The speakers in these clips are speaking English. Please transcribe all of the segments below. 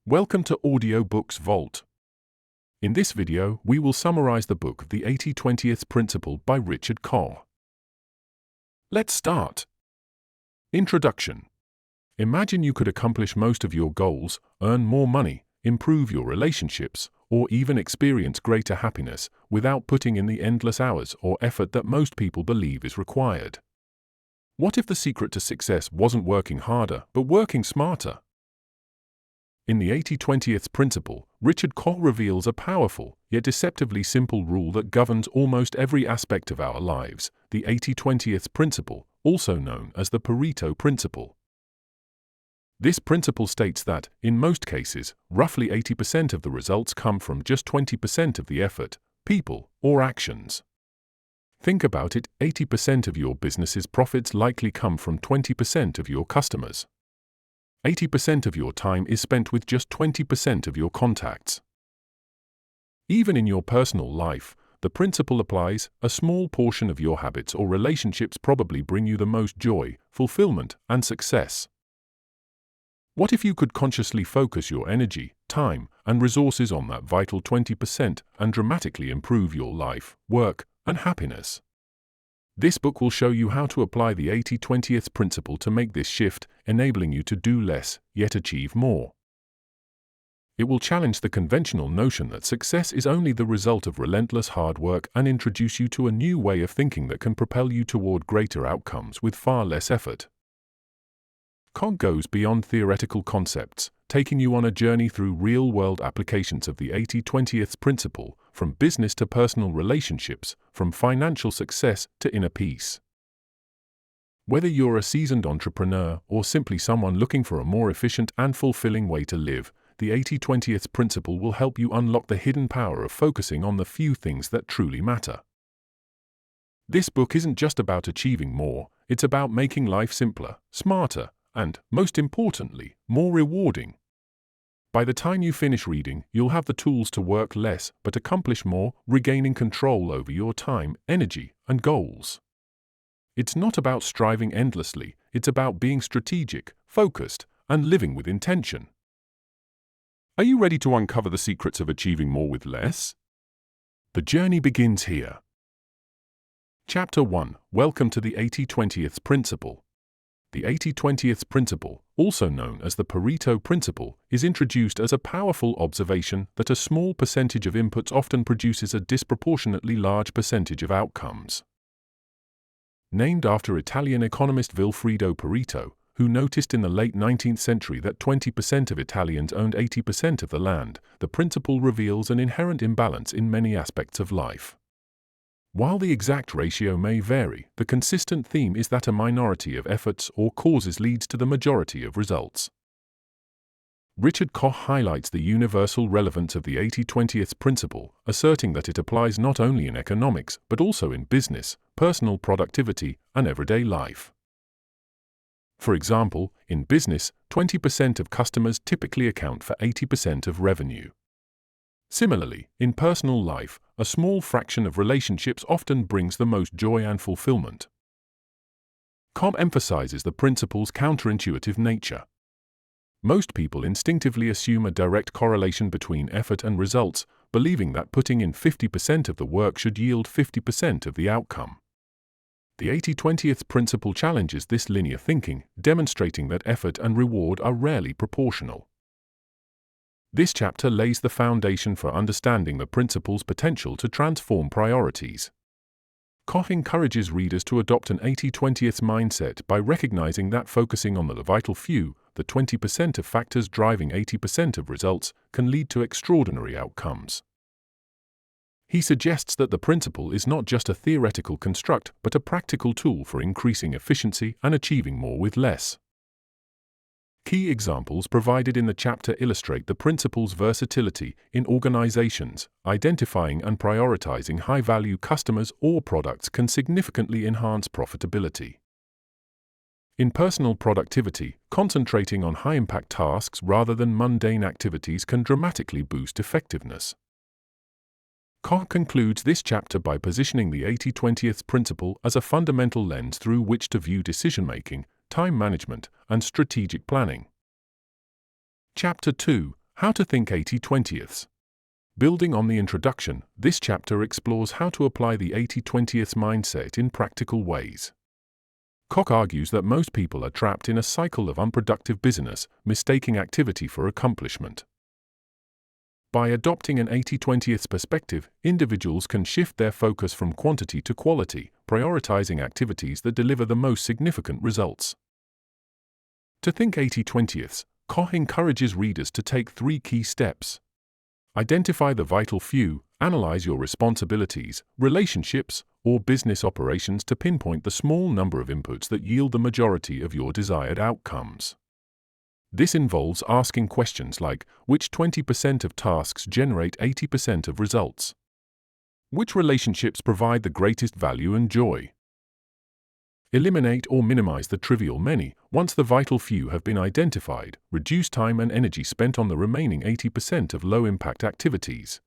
Welcome to Audiobooks Vault. In this video, we will summarize the book The 80-20th Principle by Richard Koch. Let's start. Introduction. Imagine you could accomplish most of your goals, earn more money, improve your relationships, or even experience greater happiness without putting in the endless hours or effort that most people believe is required. What if the secret to success wasn't working harder, but working smarter? In the 80-20th Principle, Richard Koch reveals a powerful, yet deceptively simple rule that governs almost every aspect of our lives, the 80-20th Principle, also known as the Pareto Principle. This principle states that, in most cases, roughly 80% of the results come from just 20% of the effort, people, or actions. Think about it, 80% of your business's profits likely come from 20% of your customers. 80% of your time is spent with just 20% of your contacts. Even in your personal life, the principle applies. A small portion of your habits or relationships probably bring you the most joy, fulfillment, and success. What if you could consciously focus your energy, time, and resources on that vital 20% and dramatically improve your life, work, and happiness? This book will show you how to apply the 80-20th Principle to make this shift, enabling you to do less, yet achieve more. It will challenge the conventional notion that success is only the result of relentless hard work and introduce you to a new way of thinking that can propel you toward greater outcomes with far less effort. Koch goes beyond theoretical concepts, taking you on a journey through real-world applications of the 80-20th Principle, from business to personal relationships, from financial success to inner peace. Whether you're a seasoned entrepreneur or simply someone looking for a more efficient and fulfilling way to live, the 80-20th Principle will help you unlock the hidden power of focusing on the few things that truly matter. This book isn't just about achieving more, it's about making life simpler, smarter, and, most importantly, more rewarding. By the time you finish reading, you'll have the tools to work less but accomplish more, regaining control over your time, energy, and goals. It's not about striving endlessly, it's about being strategic, focused, and living with intention. Are you ready to uncover the secrets of achieving more with less? The journey begins here. Chapter 1. Welcome to the 80-20th Principle. The 80-20th Principle, also known as the Pareto Principle, is introduced as a powerful observation that a small percentage of inputs often produces a disproportionately large percentage of outcomes. Named after Italian economist Vilfredo Pareto, who noticed in the late 19th century that 20% of Italians owned 80% of the land, the principle reveals an inherent imbalance in many aspects of life. While the exact ratio may vary, the consistent theme is that a minority of efforts or causes leads to the majority of results. Richard Koch highlights the universal relevance of the 80-20th Principle, asserting that it applies not only in economics but also in business, personal productivity, and everyday life. For example, in business, 20% of customers typically account for 80% of revenue. Similarly, in personal life, a small fraction of relationships often brings the most joy and fulfillment. Koch emphasizes the principle's counterintuitive nature. Most people instinctively assume a direct correlation between effort and results, believing that putting in 50% of the work should yield 50% of the outcome. The 80-20th Principle challenges this linear thinking, demonstrating that effort and reward are rarely proportional. This chapter lays the foundation for understanding the principle's potential to transform priorities. Koch encourages readers to adopt an 80-20th mindset by recognizing that focusing on the vital few, the 20% of factors driving 80% of results, can lead to extraordinary outcomes. He suggests that the principle is not just a theoretical construct but a practical tool for increasing efficiency and achieving more with less. Key examples provided in the chapter illustrate the principle's versatility in organizations. Identifying and prioritizing high-value customers or products can significantly enhance profitability. In personal productivity, concentrating on high-impact tasks rather than mundane activities can dramatically boost effectiveness. Koch concludes this chapter by positioning the 80-20th Principle as a fundamental lens through which to view decision-making, time management, and strategic planning. Chapter 2. How to think 80/20ths. Building on the introduction, this chapter explores how to apply the 80/20ths mindset in practical ways. Koch argues that most people are trapped in a cycle of unproductive business, mistaking activity for accomplishment. By adopting an 80/20ths perspective, individuals can shift their focus from quantity to quality, prioritizing activities that deliver the most significant results. To think 80/20ths, Koch encourages readers to take 3 key steps. Identify the vital few, analyze your responsibilities, relationships, or business operations to pinpoint the small number of inputs that yield the majority of your desired outcomes. This involves asking questions like, which 20% of tasks generate 80% of results? Which relationships provide the greatest value and joy? Eliminate or minimize the trivial many. Once the vital few have been identified, reduce time and energy spent on the remaining 80% of low-impact activities.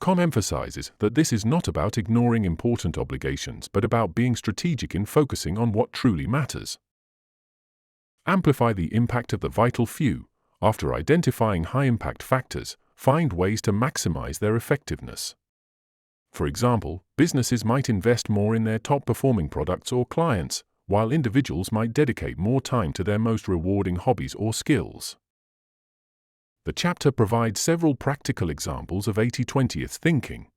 Koch emphasizes that this is not about ignoring important obligations but about being strategic in focusing on what truly matters. Amplify the impact of the vital few. After identifying high-impact factors, find ways to maximize their effectiveness. For example, businesses might invest more in their top-performing products or clients, while individuals might dedicate more time to their most rewarding hobbies or skills. The chapter provides several practical examples of 80/20ths thinking.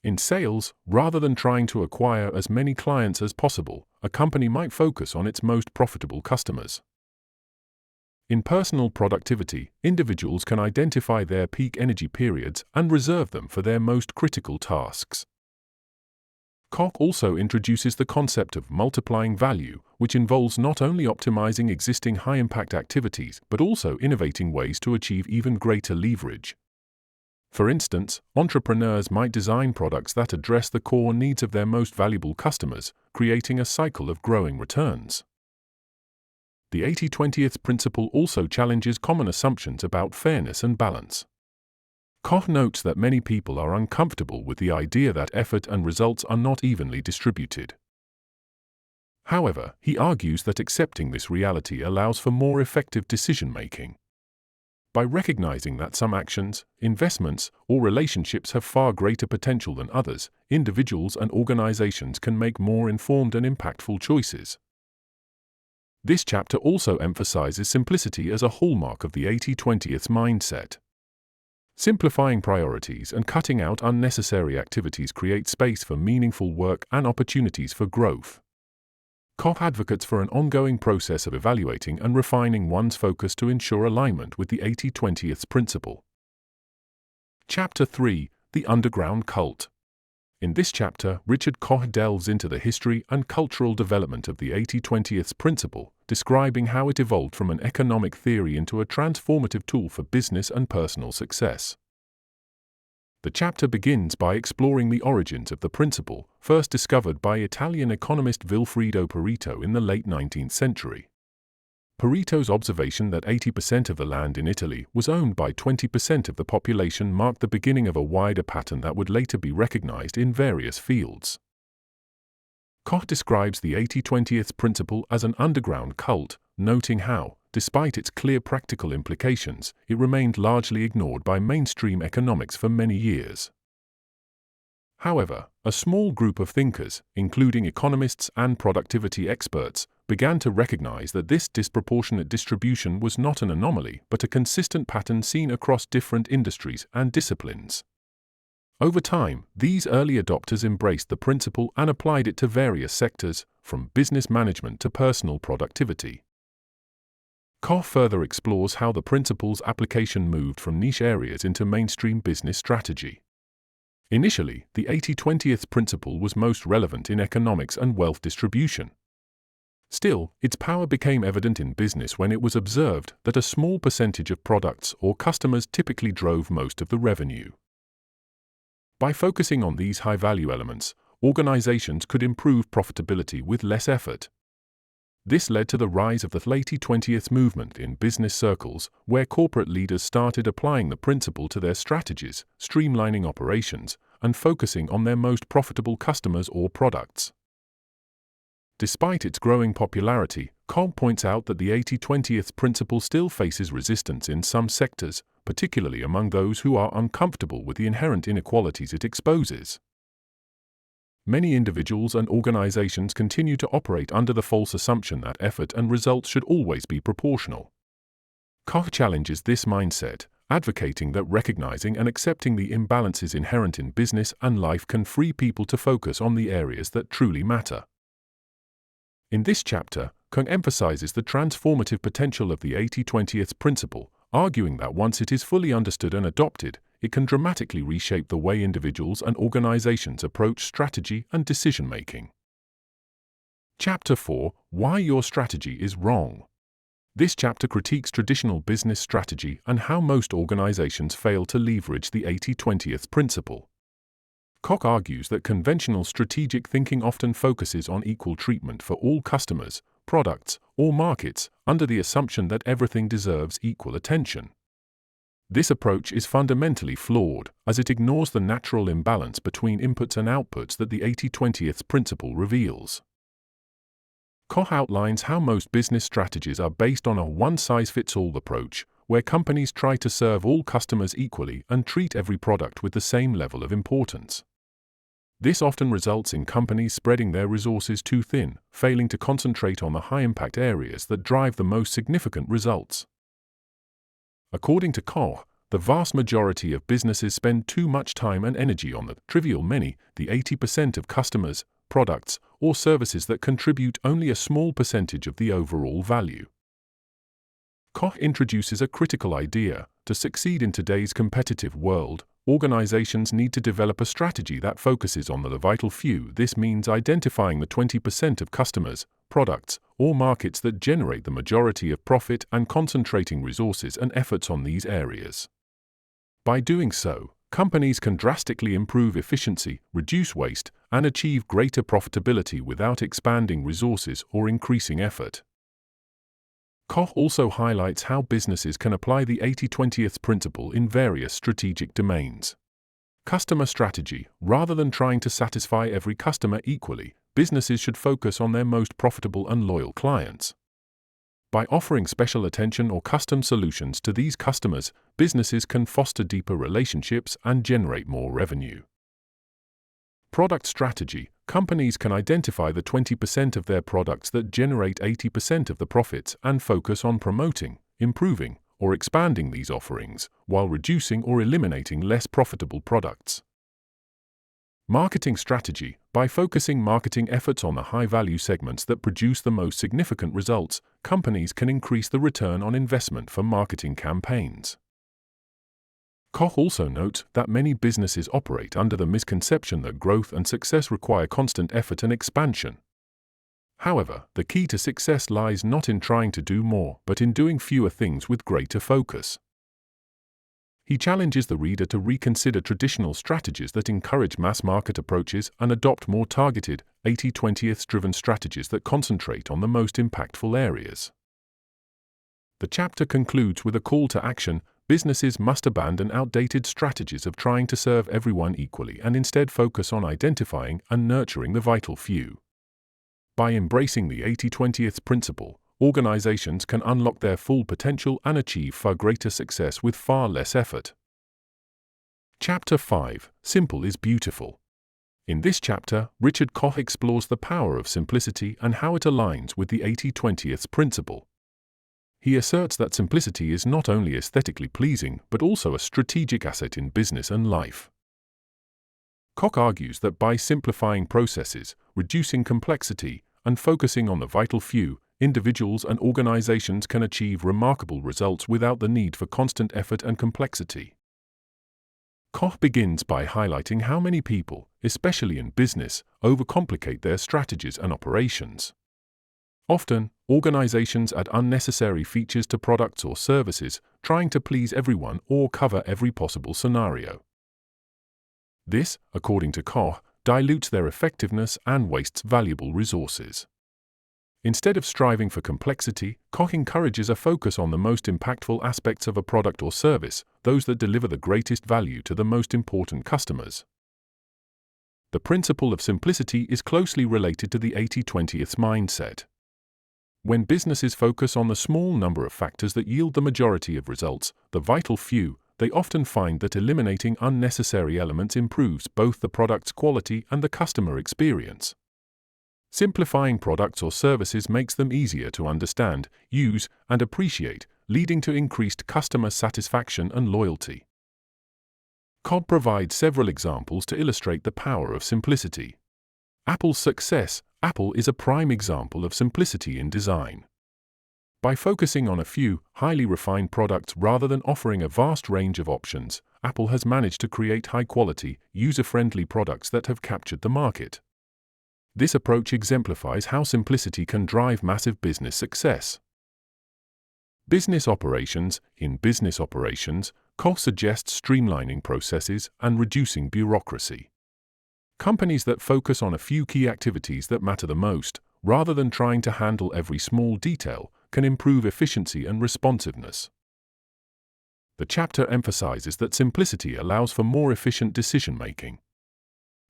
In sales, rather than trying to acquire as many clients as possible, a company might focus on its most profitable customers. In personal productivity, individuals can identify their peak energy periods and reserve them for their most critical tasks. Koch also introduces the concept of multiplying value, which involves not only optimizing existing high-impact activities but also innovating ways to achieve even greater leverage. For instance, entrepreneurs might design products that address the core needs of their most valuable customers, creating a cycle of growing returns. The 80/20ths principle also challenges common assumptions about fairness and balance. Koch notes that many people are uncomfortable with the idea that effort and results are not evenly distributed. However, he argues that accepting this reality allows for more effective decision-making. By recognizing that some actions, investments, or relationships have far greater potential than others, individuals and organizations can make more informed and impactful choices. This chapter also emphasizes simplicity as a hallmark of the 80/20ths mindset. Simplifying priorities and cutting out unnecessary activities create space for meaningful work and opportunities for growth. Koch advocates for an ongoing process of evaluating and refining one's focus to ensure alignment with the 80/20ths principle. Chapter 3: The Underground Cult. In this chapter, Richard Koch delves into the history and cultural development of the 80/20ths principle, describing how it evolved from an economic theory into a transformative tool for business and personal success. The chapter begins by exploring the origins of the principle, first discovered by Italian economist Vilfredo Pareto in the late 19th century. Pareto's observation that 80% of the land in Italy was owned by 20% of the population marked the beginning of a wider pattern that would later be recognized in various fields. Koch describes the 80/20ths principle as an underground cult, noting how, despite its clear practical implications, it remained largely ignored by mainstream economics for many years. However, a small group of thinkers, including economists and productivity experts, began to recognize that this disproportionate distribution was not an anomaly but a consistent pattern seen across different industries and disciplines. Over time, these early adopters embraced the principle and applied it to various sectors, from business management to personal productivity. Koch further explores how the principle's application moved from niche areas into mainstream business strategy. Initially, the 80/20ths principle was most relevant in economics and wealth distribution. Still, its power became evident in business when it was observed that a small percentage of products or customers typically drove most of the revenue. By focusing on these high-value elements, organizations could improve profitability with less effort. This led to the rise of the 80/20ths movement in business circles, where corporate leaders started applying the principle to their strategies, streamlining operations, and focusing on their most profitable customers or products. Despite its growing popularity, Koch points out that the 80-20 principle still faces resistance in some sectors, particularly among those who are uncomfortable with the inherent inequalities it exposes. Many individuals and organizations continue to operate under the false assumption that effort and results should always be proportional. Koch challenges this mindset, advocating that recognizing and accepting the imbalances inherent in business and life can free people to focus on the areas that truly matter. In this chapter, Koch emphasizes the transformative potential of the 80-20 principle, arguing that once it is fully understood and adopted, it can dramatically reshape the way individuals and organizations approach strategy and decision-making. Chapter 4: Why Your Strategy is Wrong. This chapter critiques traditional business strategy and how most organizations fail to leverage the 80-20 principle. Koch argues that conventional strategic thinking often focuses on equal treatment for all customers, products, or markets, under the assumption that everything deserves equal attention. This approach is fundamentally flawed, as it ignores the natural imbalance between inputs and outputs that the 80-20 principle reveals. Koch outlines how most business strategies are based on a one-size-fits-all approach, where companies try to serve all customers equally and treat every product with the same level of importance. This often results in companies spreading their resources too thin, failing to concentrate on the high-impact areas that drive the most significant results. According to Koch, the vast majority of businesses spend too much time and energy on the trivial many, the 80% of customers, products, or services that contribute only a small percentage of the overall value. Koch introduces a critical idea: to succeed in today's competitive world, organizations need to develop a strategy that focuses on the vital few. This means identifying the 20% of customers, products, or markets that generate the majority of profit and concentrating resources and efforts on these areas. By doing so, companies can drastically improve efficiency, reduce waste, and achieve greater profitability without expanding resources or increasing effort. Koch also highlights how businesses can apply the 80-20 principle in various strategic domains. Customer strategy: rather than trying to satisfy every customer equally, businesses should focus on their most profitable and loyal clients. By offering special attention or custom solutions to these customers, businesses can foster deeper relationships and generate more revenue. Product strategy: companies can identify the 20% of their products that generate 80% of the profits and focus on promoting, improving, or expanding these offerings, while reducing or eliminating less profitable products. Marketing strategy: by focusing marketing efforts on the high-value segments that produce the most significant results, companies can increase the return on investment for marketing campaigns. Koch also notes that many businesses operate under the misconception that growth and success require constant effort and expansion. However, the key to success lies not in trying to do more, but in doing fewer things with greater focus. He challenges the reader to reconsider traditional strategies that encourage mass-market approaches and adopt more targeted, 80-20-driven strategies that concentrate on the most impactful areas. The chapter concludes with a call to action: businesses must abandon outdated strategies of trying to serve everyone equally and instead focus on identifying and nurturing the vital few. By embracing the 80-20 principle, organizations can unlock their full potential and achieve far greater success with far less effort. Chapter 5: Simple is Beautiful. In this chapter, Richard Koch explores the power of simplicity and how it aligns with the 80-20 principle. He asserts that simplicity is not only aesthetically pleasing but also a strategic asset in business and life. Koch argues that by simplifying processes, reducing complexity, and focusing on the vital few, individuals and organizations can achieve remarkable results without the need for constant effort and complexity. Koch begins by highlighting how many people, especially in business, overcomplicate their strategies and operations. Often, organizations add unnecessary features to products or services, trying to please everyone or cover every possible scenario. This, according to Koch, dilutes their effectiveness and wastes valuable resources. Instead of striving for complexity, Koch encourages a focus on the most impactful aspects of a product or service, those that deliver the greatest value to the most important customers. The principle of simplicity is closely related to the 80-20th mindset. When businesses focus on the small number of factors that yield the majority of results, the vital few, they often find that eliminating unnecessary elements improves both the product's quality and the customer experience. Simplifying products or services makes them easier to understand, use, and appreciate, leading to increased customer satisfaction and loyalty. Koch provides several examples to illustrate the power of simplicity. Apple's success. Apple is a prime example of simplicity in design. By focusing on a few, highly refined products rather than offering a vast range of options, Apple has managed to create high-quality, user-friendly products that have captured the market. This approach exemplifies how simplicity can drive massive business success. Business operations. In business operations, Koch suggests streamlining processes and reducing bureaucracy. Companies that focus on a few key activities that matter the most, rather than trying to handle every small detail, can improve efficiency and responsiveness. The chapter emphasizes that simplicity allows for more efficient decision-making.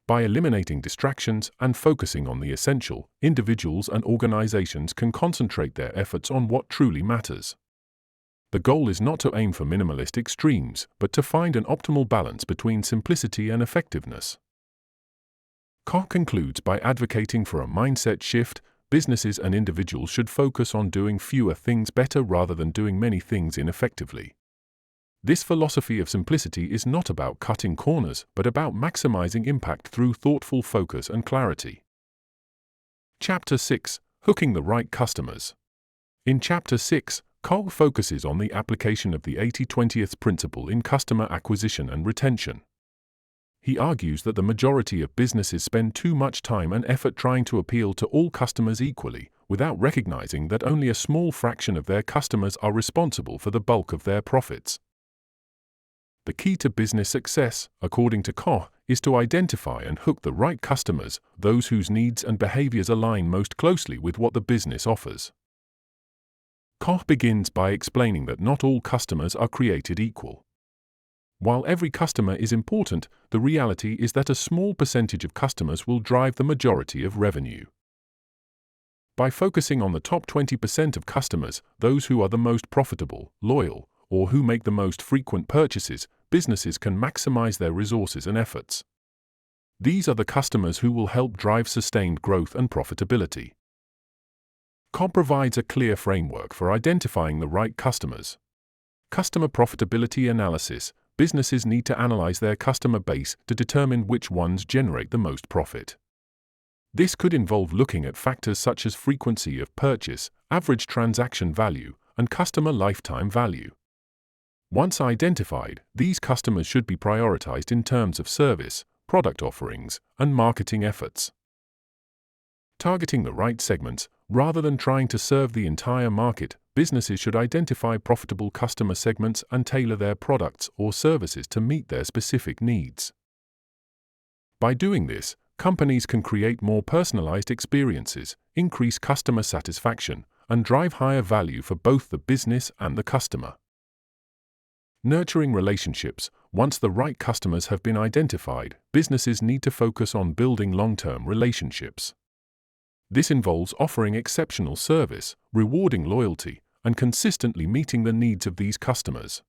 By eliminating distractions and focusing on the essential, individuals and organizations can concentrate their efforts on what truly matters. The goal is not to aim for minimalist extremes, but to find an optimal balance between simplicity and effectiveness. Koch concludes by advocating for a mindset shift. Businesses and individuals should focus on doing fewer things better rather than doing many things ineffectively. This philosophy of simplicity is not about cutting corners, but about maximizing impact through thoughtful focus and clarity. Chapter 6. Hooking the right customers. In Chapter 6, Koch focuses on the application of the 80-20th principle in customer acquisition and retention. He argues that the majority of businesses spend too much time and effort trying to appeal to all customers equally, without recognizing that only a small fraction of their customers are responsible for the bulk of their profits. The key to business success, according to Koch, is to identify and hook the right customers, those whose needs and behaviors align most closely with what the business offers. Koch begins by explaining that not all customers are created equal. While every customer is important, the reality is that a small percentage of customers will drive the majority of revenue. By focusing on the top 20% of customers, those who are the most profitable, loyal, or who make the most frequent purchases, businesses can maximize their resources and efforts. These are the customers who will help drive sustained growth and profitability. Koch provides a clear framework for identifying the right customers. Customer profitability analysis. Businesses need to analyze their customer base to determine which ones generate the most profit. This could involve looking at factors such as frequency of purchase, average transaction value, and customer lifetime value. Once identified, these customers should be prioritized in terms of service, product offerings, and marketing efforts. Targeting the right segments, rather than trying to serve the entire market, businesses should identify profitable customer segments and tailor their products or services to meet their specific needs. By doing this, companies can create more personalized experiences, increase customer satisfaction, and drive higher value for both the business and the customer. Nurturing relationships. Once the right customers have been identified, businesses need to focus on building long-term relationships. This involves offering exceptional service, rewarding loyalty, and consistently meeting the needs of these customers.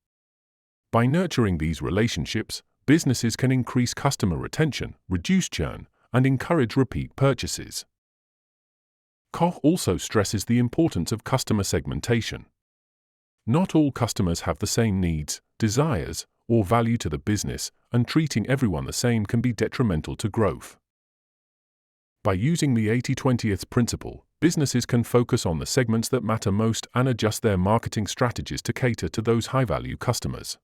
By nurturing these relationships, businesses can increase customer retention, reduce churn, and encourage repeat purchases. Koch also stresses the importance of customer segmentation. Not all customers have the same needs, desires, or value to the business, and treating everyone the same can be detrimental to growth. By using the 80-20th principle, businesses can focus on the segments that matter most and adjust their marketing strategies to cater to those high-value customers.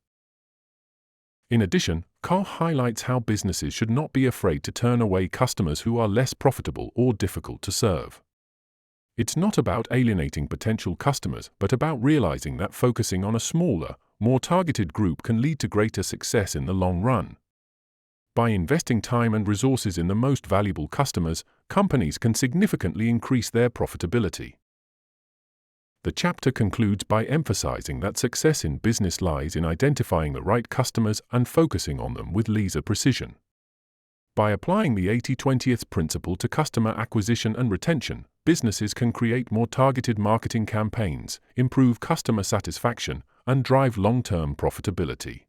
In addition, Koch highlights how businesses should not be afraid to turn away customers who are less profitable or difficult to serve. It's not about alienating potential customers, but about realizing that focusing on a smaller, more targeted group can lead to greater success in the long run. By investing time and resources in the most valuable customers, companies can significantly increase their profitability. The chapter concludes by emphasizing that success in business lies in identifying the right customers and focusing on them with laser precision. By applying the 80/20 principle to customer acquisition and retention, businesses can create more targeted marketing campaigns, improve customer satisfaction, and drive long-term profitability.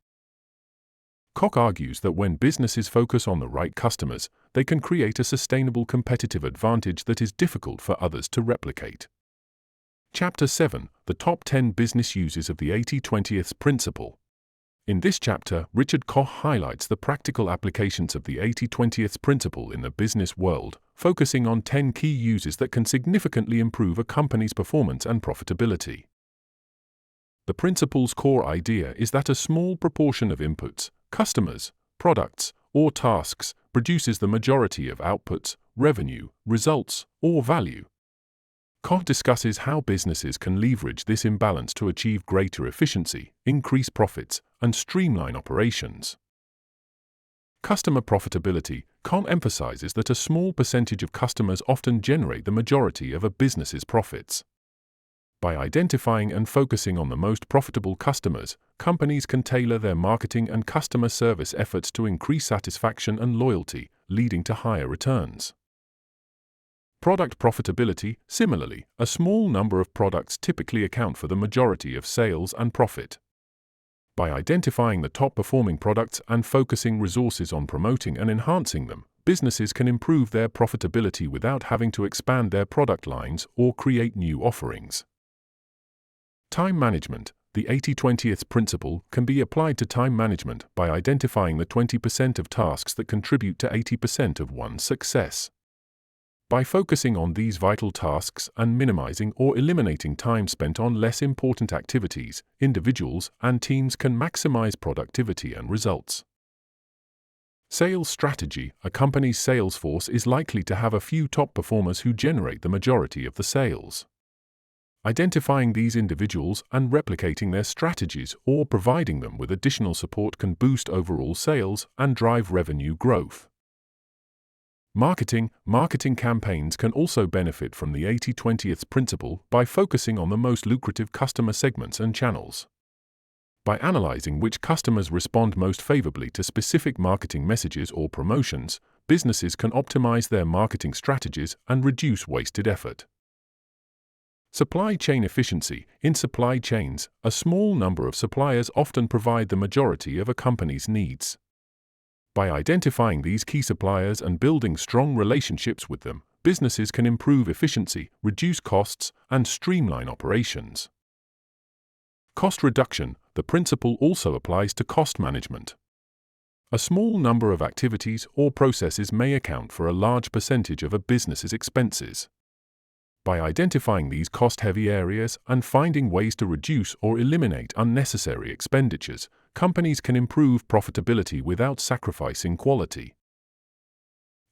Koch argues that when businesses focus on the right customers, they can create a sustainable competitive advantage that is difficult for others to replicate. Chapter 7: The Top 10 Business Uses of the 80/20 Principle. In this chapter, Richard Koch highlights the practical applications of the 80/20 principle in the business world, focusing on 10 key uses that can significantly improve a company's performance and profitability. The principle's core idea is that a small proportion of inputs, customers, products, or tasks produces the majority of outputs, revenue, results, or value. Koch discusses how businesses can leverage this imbalance to achieve greater efficiency, increase profits, and streamline operations. Customer profitability. Koch emphasizes that a small percentage of customers often generate the majority of a business's profits. By identifying and focusing on the most profitable customers, companies can tailor their marketing and customer service efforts to increase satisfaction and loyalty, leading to higher returns. Product profitability. Similarly, a small number of products typically account for the majority of sales and profit. By identifying the top-performing products and focusing resources on promoting and enhancing them, businesses can improve their profitability without having to expand their product lines or create new offerings. Time management. The 80/20 principle can be applied to time management by identifying the 20% of tasks that contribute to 80% of one's success. By focusing on these vital tasks and minimizing or eliminating time spent on less important activities, individuals and teams can maximize productivity and results. Sales strategy. A company's sales force is likely to have a few top performers who generate the majority of the sales. Identifying these individuals and replicating their strategies or providing them with additional support can boost overall sales and drive revenue growth. Marketing. Marketing campaigns can also benefit from the 80/20 principle by focusing on the most lucrative customer segments and channels. By analyzing which customers respond most favorably to specific marketing messages or promotions, businesses can optimize their marketing strategies and reduce wasted effort. Supply chain efficiency. In supply chains, a small number of suppliers often provide the majority of a company's needs. By identifying these key suppliers and building strong relationships with them, businesses can improve efficiency, reduce costs, and streamline operations. Cost reduction. The principle also applies to cost management. A small number of activities or processes may account for a large percentage of a business's expenses. By identifying these cost-heavy areas and finding ways to reduce or eliminate unnecessary expenditures, companies can improve profitability without sacrificing quality.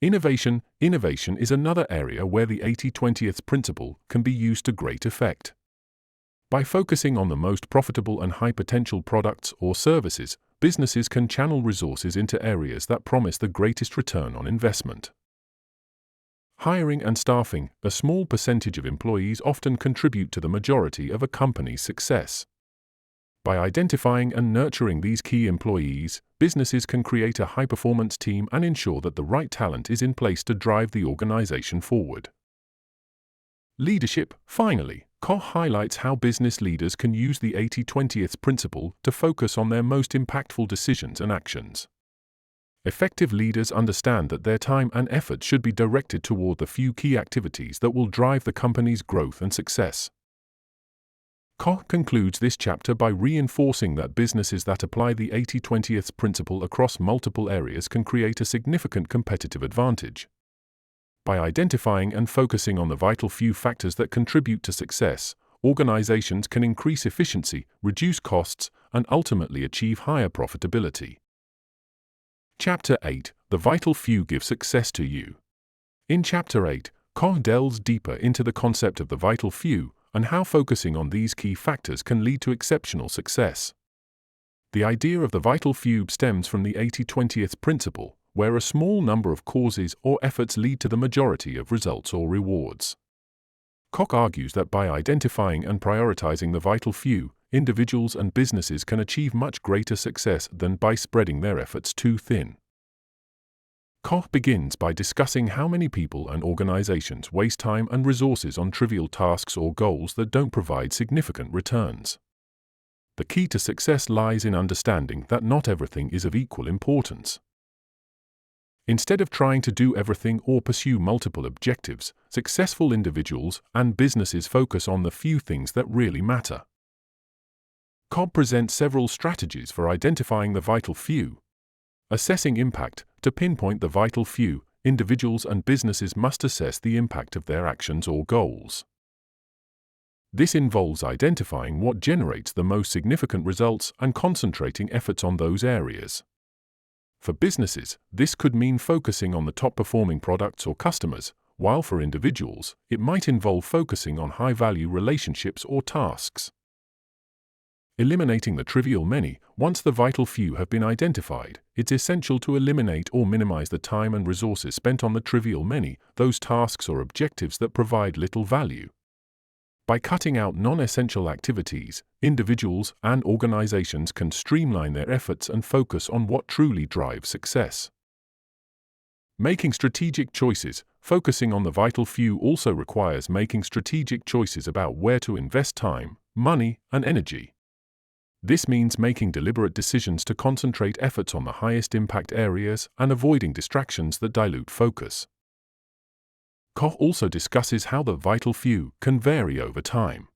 Innovation. Innovation is another area where the 80/20 principle can be used to great effect. By focusing on the most profitable and high-potential products or services, businesses can channel resources into areas that promise the greatest return on investment. Hiring and staffing. A small percentage of employees often contribute to the majority of a company's success. By identifying and nurturing these key employees, businesses can create a high-performance team and ensure that the right talent is in place to drive the organization forward. Leadership. Finally, Koch highlights how business leaders can use the 80/20 principle to focus on their most impactful decisions and actions. Effective leaders understand that their time and effort should be directed toward the few key activities that will drive the company's growth and success. Koch concludes this chapter by reinforcing that businesses that apply the 80/20 principle across multiple areas can create a significant competitive advantage. By identifying and focusing on the vital few factors that contribute to success, organizations can increase efficiency, reduce costs, and ultimately achieve higher profitability. Chapter 8: The Vital Few Give Success to You. In Chapter 8, Koch delves deeper into the concept of the vital few and how focusing on these key factors can lead to exceptional success. The idea of the vital few stems from the 80/20 principle, where a small number of causes or efforts lead to the majority of results or rewards. Koch argues that by identifying and prioritizing the vital few, individuals and businesses can achieve much greater success than by spreading their efforts too thin. Koch begins by discussing how many people and organizations waste time and resources on trivial tasks or goals that don't provide significant returns. The key to success lies in understanding that not everything is of equal importance. Instead of trying to do everything or pursue multiple objectives, successful individuals and businesses focus on the few things that really matter. Koch presents several strategies for identifying the vital few. Assessing impact. To pinpoint the vital few, individuals and businesses must assess the impact of their actions or goals. This involves identifying what generates the most significant results and concentrating efforts on those areas. For businesses, this could mean focusing on the top-performing products or customers, while for individuals, it might involve focusing on high-value relationships or tasks. Eliminating the trivial many. Once the vital few have been identified, it's essential to eliminate or minimize the time and resources spent on the trivial many, those tasks or objectives that provide little value. By cutting out non-essential activities, individuals and organizations can streamline their efforts and focus on what truly drives success. Making strategic choices. Focusing on the vital few also requires making strategic choices about where to invest time, money, and energy. This means making deliberate decisions to concentrate efforts on the highest impact areas and avoiding distractions that dilute focus. Koch also discusses how the vital few can vary over time.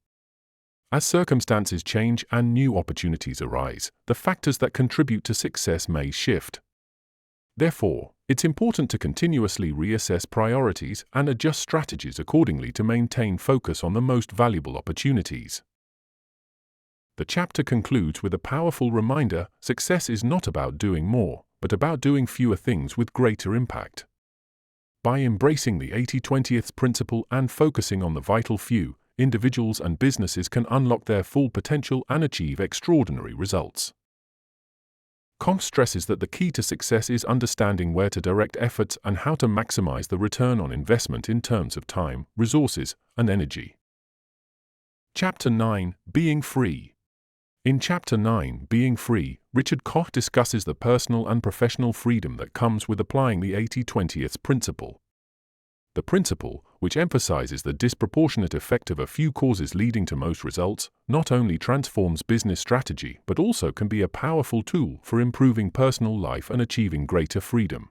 As circumstances change and new opportunities arise, the factors that contribute to success may shift. Therefore, it's important to continuously reassess priorities and adjust strategies accordingly to maintain focus on the most valuable opportunities. The chapter concludes with a powerful reminder: success is not about doing more, but about doing fewer things with greater impact. By embracing the 80-20 principle and focusing on the vital few, individuals and businesses can unlock their full potential and achieve extraordinary results. Koch stresses that the key to success is understanding where to direct efforts and how to maximize the return on investment in terms of time, resources, and energy. Chapter 9: Being Free. In Chapter 9, Being Free, Richard Koch discusses the personal and professional freedom that comes with applying the 80-20 principle. The principle, which emphasizes the disproportionate effect of a few causes leading to most results, not only transforms business strategy but also can be a powerful tool for improving personal life and achieving greater freedom.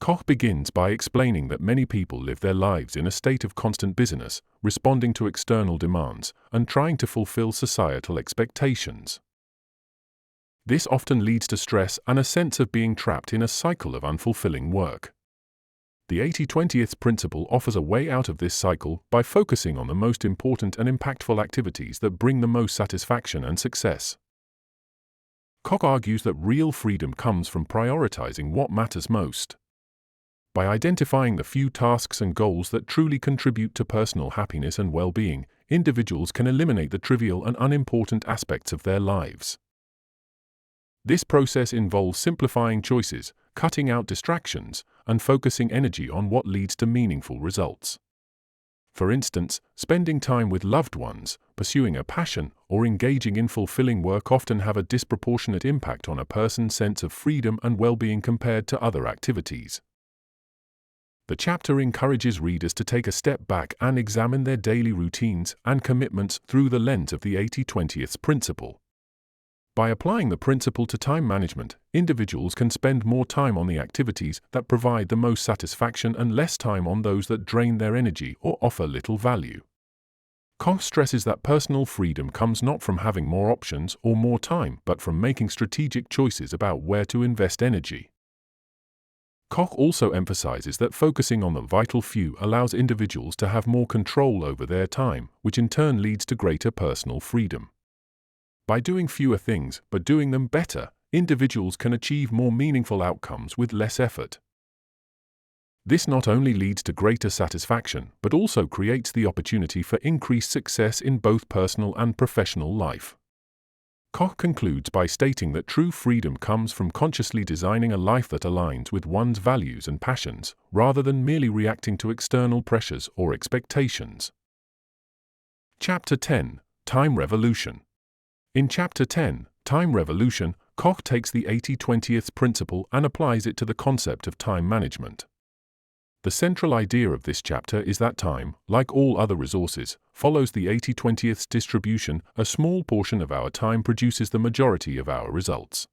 Koch begins by explaining that many people live their lives in a state of constant busyness, responding to external demands, and trying to fulfill societal expectations. This often leads to stress and a sense of being trapped in a cycle of unfulfilling work. The 80-20 principle offers a way out of this cycle by focusing on the most important and impactful activities that bring the most satisfaction and success. Koch argues that real freedom comes from prioritizing what matters most. By identifying the few tasks and goals that truly contribute to personal happiness and well-being, individuals can eliminate the trivial and unimportant aspects of their lives. This process involves simplifying choices, cutting out distractions, and focusing energy on what leads to meaningful results. For instance, spending time with loved ones, pursuing a passion, or engaging in fulfilling work often have a disproportionate impact on a person's sense of freedom and well-being compared to other activities. The chapter encourages readers to take a step back and examine their daily routines and commitments through the lens of the 80-20 principle. By applying the principle to time management, individuals can spend more time on the activities that provide the most satisfaction and less time on those that drain their energy or offer little value. Koch stresses that personal freedom comes not from having more options or more time, but from making strategic choices about where to invest energy. Koch also emphasizes that focusing on the vital few allows individuals to have more control over their time, which in turn leads to greater personal freedom. By doing fewer things, but doing them better, individuals can achieve more meaningful outcomes with less effort. This not only leads to greater satisfaction, but also creates the opportunity for increased success in both personal and professional life. Koch concludes by stating that true freedom comes from consciously designing a life that aligns with one's values and passions, rather than merely reacting to external pressures or expectations. Chapter 10: Time Revolution. In Chapter 10, Time revolution, Koch takes the 80-20th principle and applies it to the concept of time management. The central idea of this chapter is that time, like all other resources, follows the 80-20th distribution. A small portion of our time produces the majority of our results.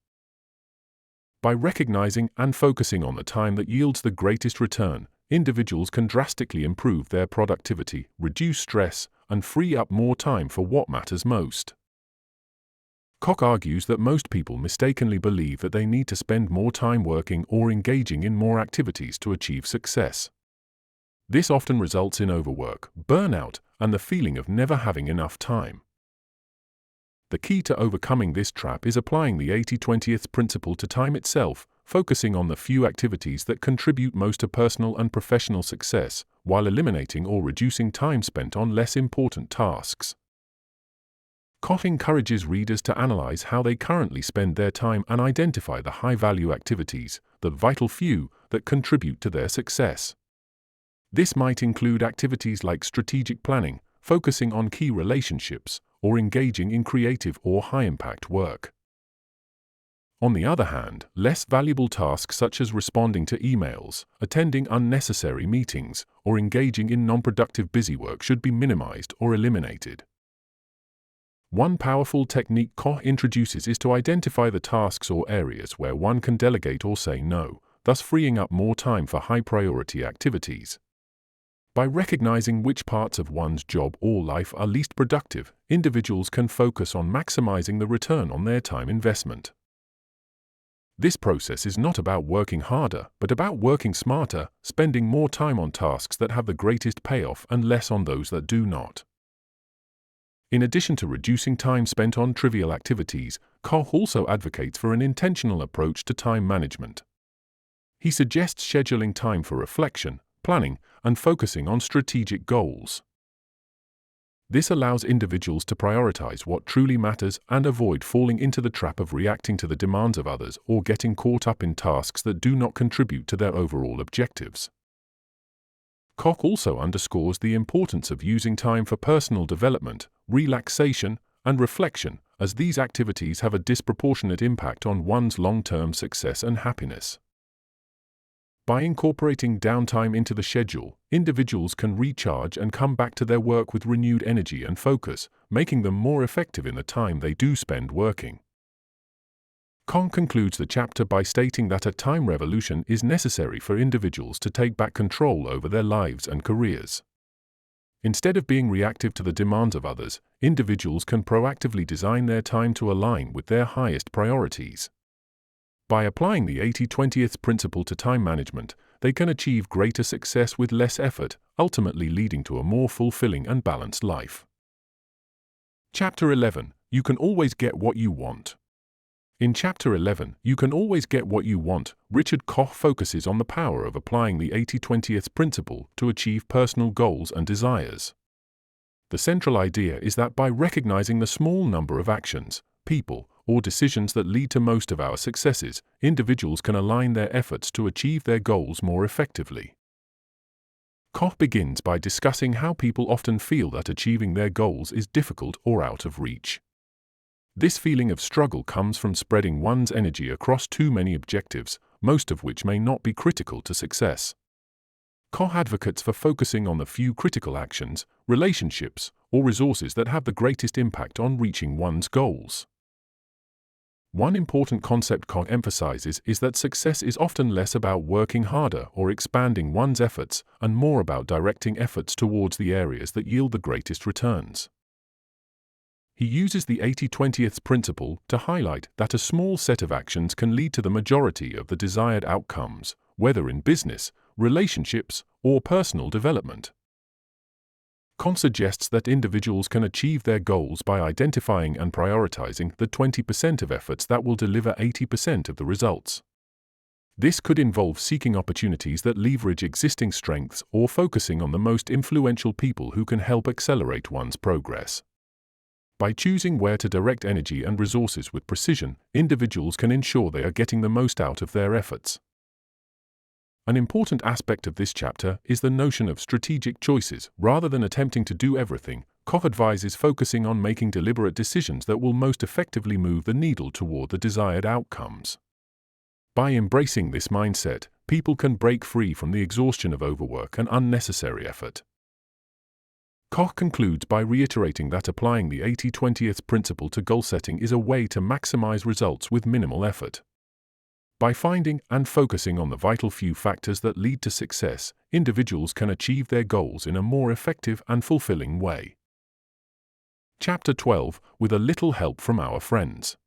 By recognizing and focusing on the time that yields the greatest return, individuals can drastically improve their productivity, reduce stress, and free up more time for what matters most. Koch argues that most people mistakenly believe that they need to spend more time working or engaging in more activities to achieve success. This often results in overwork, burnout, and the feeling of never having enough time. The key to overcoming this trap is applying the 80-20th principle to time itself, focusing on the few activities that contribute most to personal and professional success, while eliminating or reducing time spent on less important tasks. Koch encourages readers to analyze how they currently spend their time and identify the high-value activities, the vital few, that contribute to their success. This might include activities like strategic planning, focusing on key relationships, or engaging in creative or high-impact work. On the other hand, less valuable tasks such as responding to emails, attending unnecessary meetings, or engaging in non-productive busy work should be minimized or eliminated. One powerful technique Koch introduces is to identify the tasks or areas where one can delegate or say no, thus freeing up more time for high-priority activities. By recognizing which parts of one's job or life are least productive, individuals can focus on maximizing the return on their time investment. This process is not about working harder, but about working smarter, spending more time on tasks that have the greatest payoff and less on those that do not. In addition to reducing time spent on trivial activities, Koch also advocates for an intentional approach to time management. He suggests scheduling time for reflection, planning, and focusing on strategic goals. This allows individuals to prioritize what truly matters and avoid falling into the trap of reacting to the demands of others or getting caught up in tasks that do not contribute to their overall objectives. Koch also underscores the importance of using time for personal development, relaxation, and reflection, as these activities have a disproportionate impact on one's long-term success and happiness. By incorporating downtime into the schedule, individuals can recharge and come back to their work with renewed energy and focus, making them more effective in the time they do spend working. Koch concludes the chapter by stating that a time revolution is necessary for individuals to take back control over their lives and careers. Instead of being reactive to the demands of others, individuals can proactively design their time to align with their highest priorities. By applying the 80-20th principle to time management, they can achieve greater success with less effort, ultimately leading to a more fulfilling and balanced life. Chapter 11. You can always get what you want. In Chapter 11, You Can Always Get What You Want, Richard Koch focuses on the power of applying the 80-20th principle to achieve personal goals and desires. The central idea is that by recognizing the small number of actions, people, or decisions that lead to most of our successes, individuals can align their efforts to achieve their goals more effectively. Koch begins by discussing how people often feel that achieving their goals is difficult or out of reach. This feeling of struggle comes from spreading one's energy across too many objectives, most of which may not be critical to success. Koch advocates for focusing on the few critical actions, relationships, or resources that have the greatest impact on reaching one's goals. One important concept Koch emphasizes is that success is often less about working harder or expanding one's efforts, and more about directing efforts towards the areas that yield the greatest returns. He uses the 80-20th principle to highlight that a small set of actions can lead to the majority of the desired outcomes, whether in business, relationships, or personal development. Koch suggests that individuals can achieve their goals by identifying and prioritizing the 20% of efforts that will deliver 80% of the results. This could involve seeking opportunities that leverage existing strengths or focusing on the most influential people who can help accelerate one's progress. By choosing where to direct energy and resources with precision, individuals can ensure they are getting the most out of their efforts. An important aspect of this chapter is the notion of strategic choices. Rather than attempting to do everything, Koch advises focusing on making deliberate decisions that will most effectively move the needle toward the desired outcomes. By embracing this mindset, people can break free from the exhaustion of overwork and unnecessary effort. Koch concludes by reiterating that applying the 80-20 principle to goal setting is a way to maximize results with minimal effort. By finding and focusing on the vital few factors that lead to success, individuals can achieve their goals in a more effective and fulfilling way. Chapter 12, With a Little Help from Our Friends.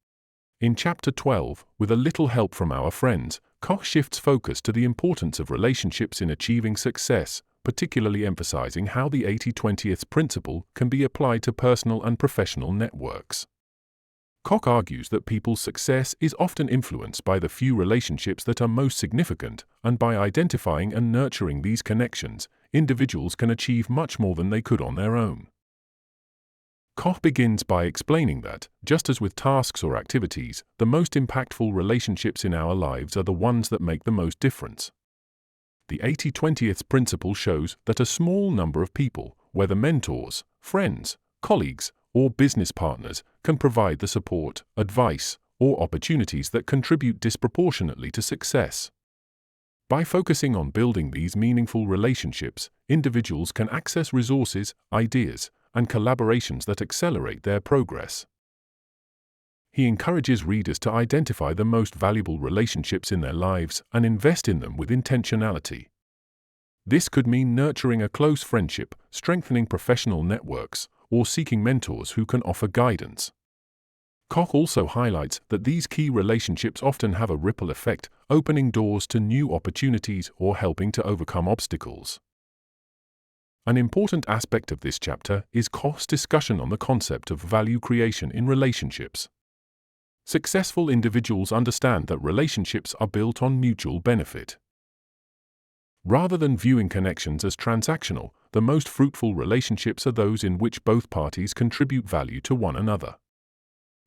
In Chapter 12, With a Little Help from Our Friends, Koch shifts focus to the importance of relationships in achieving success, particularly emphasizing how the 80-20 principle can be applied to personal and professional networks. Koch argues that people's success is often influenced by the few relationships that are most significant, and by identifying and nurturing these connections, individuals can achieve much more than they could on their own. Koch begins by explaining that, just as with tasks or activities, the most impactful relationships in our lives are the ones that make the most difference. The 80-20 principle shows that a small number of people, whether mentors, friends, colleagues, or business partners, can provide the support, advice, or opportunities that contribute disproportionately to success. By focusing on building these meaningful relationships, individuals can access resources, ideas, and collaborations that accelerate their progress. He encourages readers to identify the most valuable relationships in their lives and invest in them with intentionality. This could mean nurturing a close friendship, strengthening professional networks, or seeking mentors who can offer guidance. Koch also highlights that these key relationships often have a ripple effect, opening doors to new opportunities or helping to overcome obstacles. An important aspect of this chapter is Koch's discussion on the concept of value creation in relationships. Successful individuals understand that relationships are built on mutual benefit. Rather than viewing connections as transactional, the most fruitful relationships are those in which both parties contribute value to one another.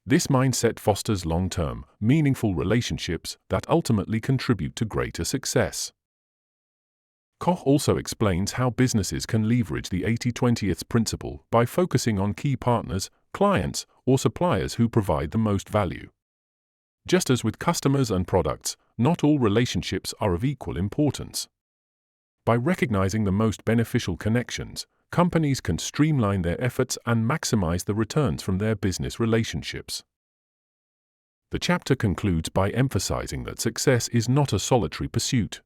This mindset fosters long-term, meaningful relationships that ultimately contribute to greater success. Koch also explains how businesses can leverage the 80-20 principle by focusing on key partners, clients, or suppliers who provide the most value. Just as with customers and products, not all relationships are of equal importance. By recognizing the most beneficial connections, companies can streamline their efforts and maximize the returns from their business relationships. The chapter concludes by emphasizing that success is not a solitary pursuit.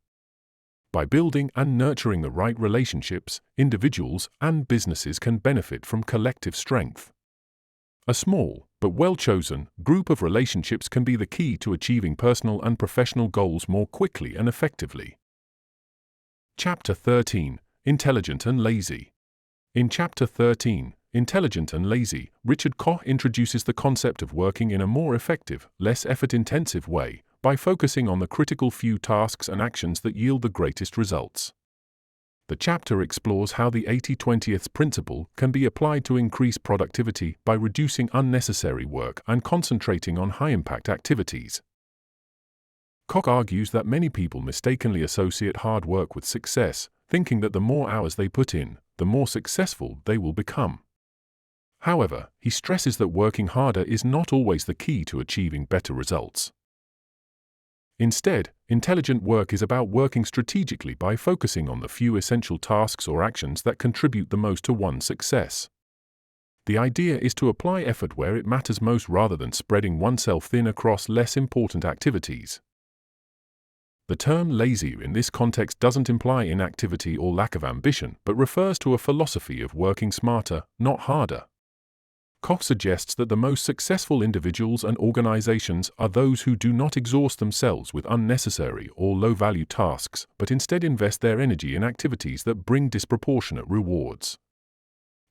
By building and nurturing the right relationships, individuals and businesses can benefit from collective strength. A small, but well-chosen, group of relationships can be the key to achieving personal and professional goals more quickly and effectively. Chapter 13, Intelligent and Lazy. In Chapter 13, Intelligent and Lazy, Richard Koch introduces the concept of working in a more effective, less effort-intensive way, by focusing on the critical few tasks and actions that yield the greatest results. The chapter explores how the 80-20 principle can be applied to increase productivity by reducing unnecessary work and concentrating on high-impact activities. Koch argues that many people mistakenly associate hard work with success, thinking that the more hours they put in, the more successful they will become. However, he stresses that working harder is not always the key to achieving better results. Instead, intelligent work is about working strategically by focusing on the few essential tasks or actions that contribute the most to one's success. The idea is to apply effort where it matters most rather than spreading oneself thin across less important activities. The term lazy in this context doesn't imply inactivity or lack of ambition, but refers to a philosophy of working smarter, not harder. Koch suggests that the most successful individuals and organizations are those who do not exhaust themselves with unnecessary or low-value tasks, but instead invest their energy in activities that bring disproportionate rewards.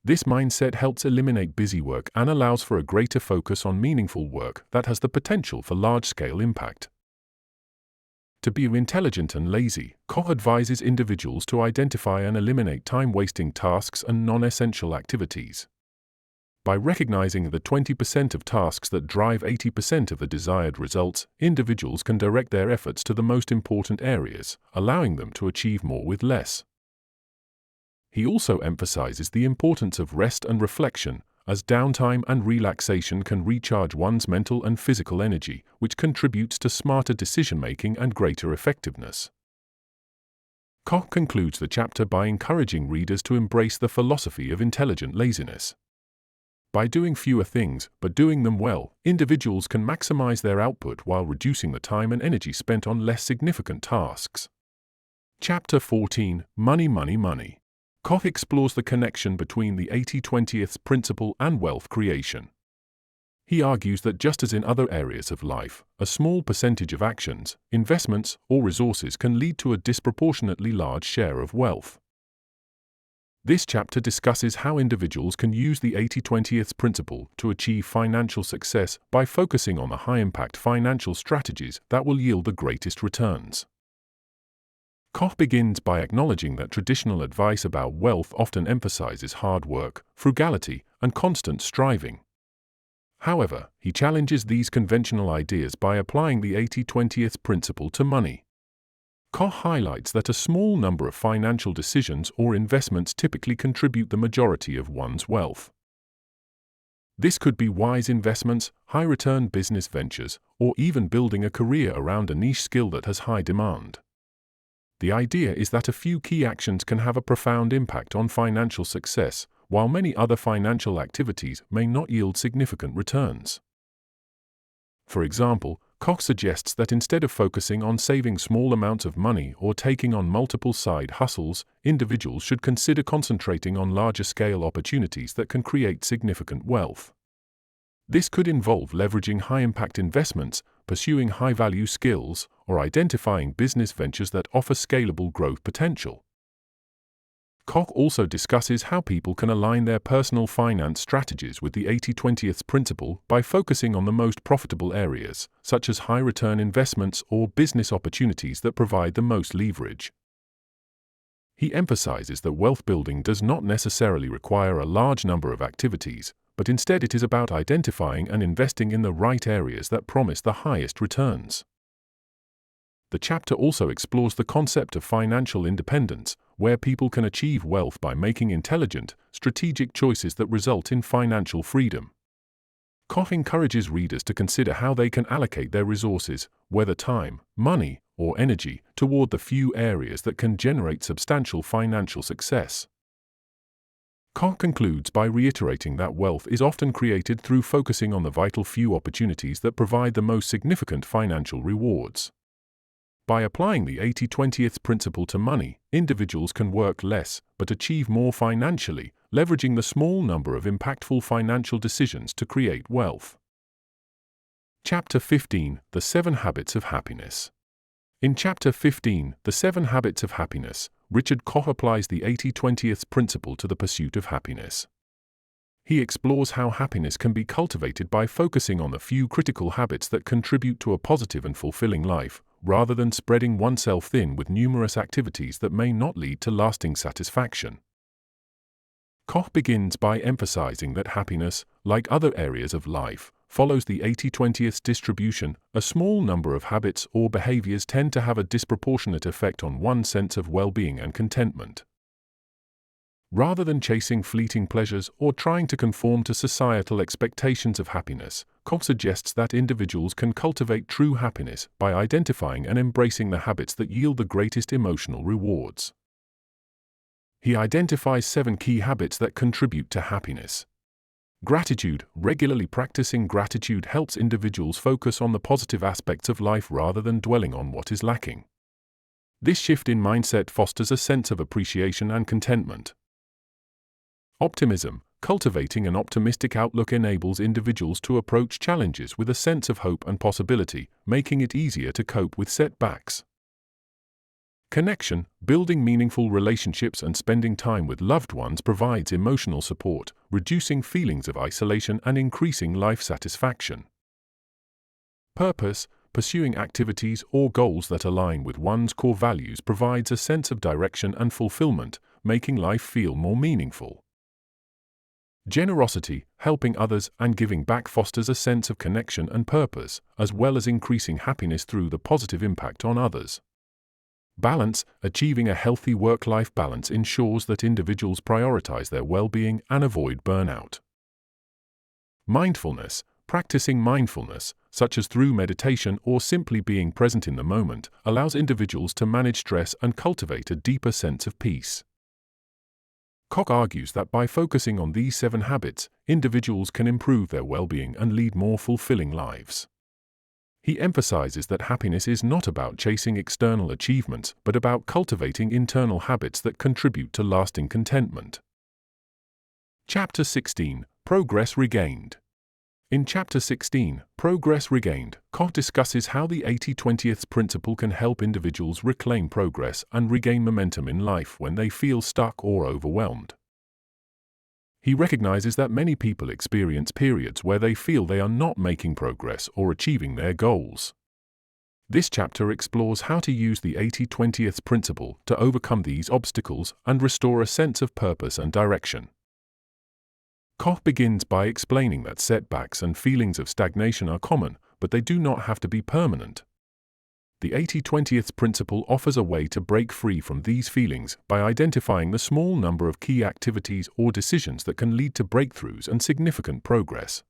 This mindset helps eliminate busy work and allows for a greater focus on meaningful work that has the potential for large-scale impact. To be intelligent and lazy, Koch advises individuals to identify and eliminate time-wasting tasks and non-essential activities. By recognizing the 20% of tasks that drive 80% of the desired results, individuals can direct their efforts to the most important areas, allowing them to achieve more with less. He also emphasizes the importance of rest and reflection, as downtime and relaxation can recharge one's mental and physical energy, which contributes to smarter decision-making and greater effectiveness. Koch concludes the chapter by encouraging readers to embrace the philosophy of intelligent laziness. By doing fewer things, but doing them well, individuals can maximize their output while reducing the time and energy spent on less significant tasks. Chapter 14, Money, Money, Money. Koch explores the connection between the 80-20 principle and wealth creation. He argues that just as in other areas of life, a small percentage of actions, investments, or resources can lead to a disproportionately large share of wealth. This chapter discusses how individuals can use the 80-20 principle to achieve financial success by focusing on the high-impact financial strategies that will yield the greatest returns. Koch begins by acknowledging that traditional advice about wealth often emphasizes hard work, frugality, and constant striving. However, he challenges these conventional ideas by applying the 80-20 principle to money. Koch highlights that a small number of financial decisions or investments typically contribute the majority of one's wealth. This could be wise investments, high-return business ventures, or even building a career around a niche skill that has high demand. The idea is that a few key actions can have a profound impact on financial success, while many other financial activities may not yield significant returns. For example, Koch suggests that instead of focusing on saving small amounts of money or taking on multiple side hustles, individuals should consider concentrating on larger-scale opportunities that can create significant wealth. This could involve leveraging high-impact investments, pursuing high-value skills, or identifying business ventures that offer scalable growth potential. Koch also discusses how people can align their personal finance strategies with the 80-20 principle by focusing on the most profitable areas, such as high-return investments or business opportunities that provide the most leverage. He emphasizes that wealth building does not necessarily require a large number of activities, but instead it is about identifying and investing in the right areas that promise the highest returns. The chapter also explores the concept of financial independence, where people can achieve wealth by making intelligent, strategic choices that result in financial freedom. Koch encourages readers to consider how they can allocate their resources, whether time, money, or energy, toward the few areas that can generate substantial financial success. Koch concludes by reiterating that wealth is often created through focusing on the vital few opportunities that provide the most significant financial rewards. By applying the 80-20 principle to money, individuals can work less but achieve more financially, leveraging the small number of impactful financial decisions to create wealth. Chapter 15, The 7 Habits of Happiness. In Chapter 15, The 7 Habits of Happiness, Richard Koch applies the 80-20 principle to the pursuit of happiness. He explores how happiness can be cultivated by focusing on the few critical habits that contribute to a positive and fulfilling life, rather than spreading oneself thin with numerous activities that may not lead to lasting satisfaction. Koch begins by emphasizing that happiness, like other areas of life, follows the 80-20 distribution. A small number of habits or behaviors tend to have a disproportionate effect on one's sense of well-being and contentment. Rather than chasing fleeting pleasures or trying to conform to societal expectations of happiness, Koch suggests that individuals can cultivate true happiness by identifying and embracing the habits that yield the greatest emotional rewards. He identifies 7 key habits that contribute to happiness. Gratitude. Regularly practicing gratitude helps individuals focus on the positive aspects of life rather than dwelling on what is lacking. This shift in mindset fosters a sense of appreciation and contentment. Optimism. Cultivating an optimistic outlook enables individuals to approach challenges with a sense of hope and possibility, making it easier to cope with setbacks. Connection. Building meaningful relationships and spending time with loved ones provides emotional support, reducing feelings of isolation and increasing life satisfaction. Purpose. Pursuing activities or goals that align with one's core values provides a sense of direction and fulfillment, making life feel more meaningful. Generosity. Helping others and giving back fosters a sense of connection and purpose, as well as increasing happiness through the positive impact on others. Balance. Achieving a healthy work-life balance ensures that individuals prioritize their well-being and avoid burnout. Mindfulness. Practicing mindfulness, such as through meditation or simply being present in the moment, allows individuals to manage stress and cultivate a deeper sense of peace. Koch argues that by focusing on these 7 habits, individuals can improve their well-being and lead more fulfilling lives. He emphasizes that happiness is not about chasing external achievements, but about cultivating internal habits that contribute to lasting contentment. Chapter 16. Progress Regained. In Chapter 16, Progress Regained, Koch discusses how the 80-20 principle can help individuals reclaim progress and regain momentum in life when they feel stuck or overwhelmed. He recognizes that many people experience periods where they feel they are not making progress or achieving their goals. This chapter explores how to use the 80-20 principle to overcome these obstacles and restore a sense of purpose and direction. Koch begins by explaining that setbacks and feelings of stagnation are common, but they do not have to be permanent. The 80-20 principle offers a way to break free from these feelings by identifying the small number of key activities or decisions that can lead to breakthroughs and significant progress.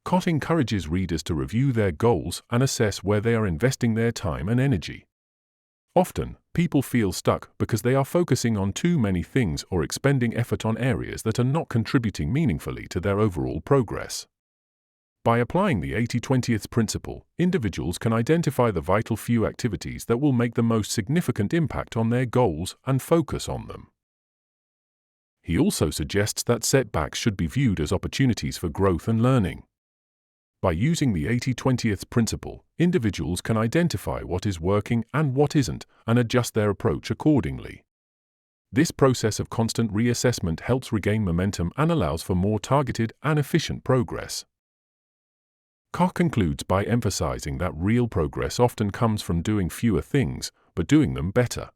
Koch encourages readers to review their goals and assess where they are investing their time and energy. Often, people feel stuck because they are focusing on too many things or expending effort on areas that are not contributing meaningfully to their overall progress. By applying the 80-20 principle, individuals can identify the vital few activities that will make the most significant impact on their goals and focus on them. He also suggests that setbacks should be viewed as opportunities for growth and learning. By using the 80-20 principle, individuals can identify what is working and what isn't, and adjust their approach accordingly. This process of constant reassessment helps regain momentum and allows for more targeted and efficient progress. Koch concludes by emphasizing that real progress often comes from doing fewer things, but doing them better.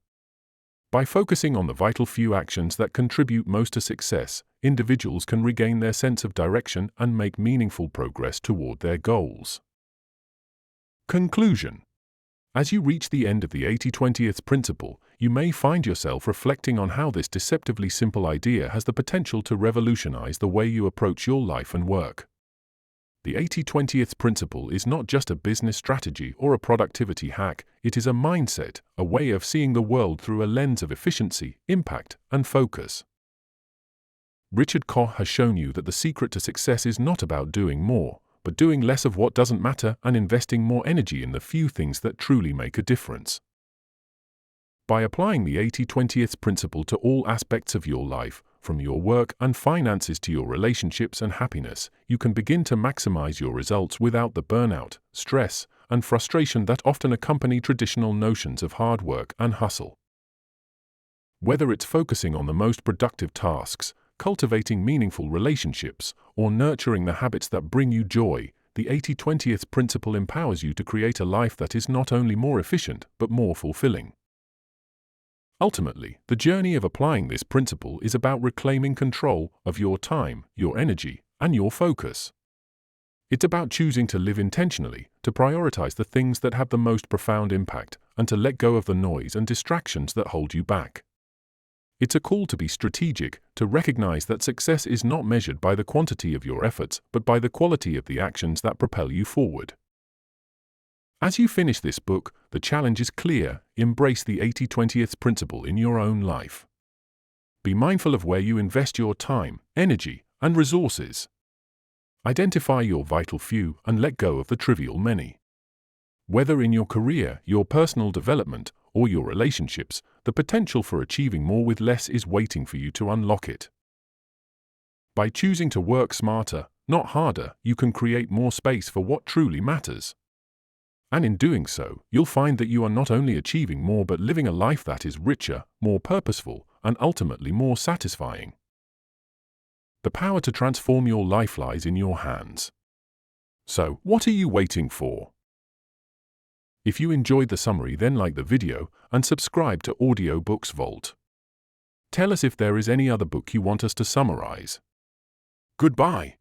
By focusing on the vital few actions that contribute most to success, individuals can regain their sense of direction and make meaningful progress toward their goals. Conclusion. As you reach the end of the 80-20 principle, you may find yourself reflecting on how this deceptively simple idea has the potential to revolutionize the way you approach your life and work. The 80-20 principle is not just a business strategy or a productivity hack, it is a mindset, a way of seeing the world through a lens of efficiency, impact, and focus. Richard Koch has shown you that the secret to success is not about doing more, but doing less of what doesn't matter and investing more energy in the few things that truly make a difference. By applying the 80-20 principle to all aspects of your life, from your work and finances to your relationships and happiness, you can begin to maximize your results without the burnout, stress, and frustration that often accompany traditional notions of hard work and hustle. Whether it's focusing on the most productive tasks, cultivating meaningful relationships, or nurturing the habits that bring you joy, the 80-20 principle empowers you to create a life that is not only more efficient but more fulfilling. Ultimately, the journey of applying this principle is about reclaiming control of your time, your energy, and your focus. It's about choosing to live intentionally, to prioritize the things that have the most profound impact, and to let go of the noise and distractions that hold you back. It's a call to be strategic, to recognize that success is not measured by the quantity of your efforts, but by the quality of the actions that propel you forward. As you finish this book, the challenge is clear: embrace the 80-20 principle in your own life. Be mindful of where you invest your time, energy, and resources. Identify your vital few and let go of the trivial many. Whether in your career, your personal development, or your relationships, the potential for achieving more with less is waiting for you to unlock it. By choosing to work smarter, not harder, you can create more space for what truly matters. And in doing so, you'll find that you are not only achieving more but living a life that is richer, more purposeful, and ultimately more satisfying. The power to transform your life lies in your hands. So, what are you waiting for? If you enjoyed the summary, then like the video and subscribe to Audiobooks Vault. Tell us if there is any other book you want us to summarize. Goodbye.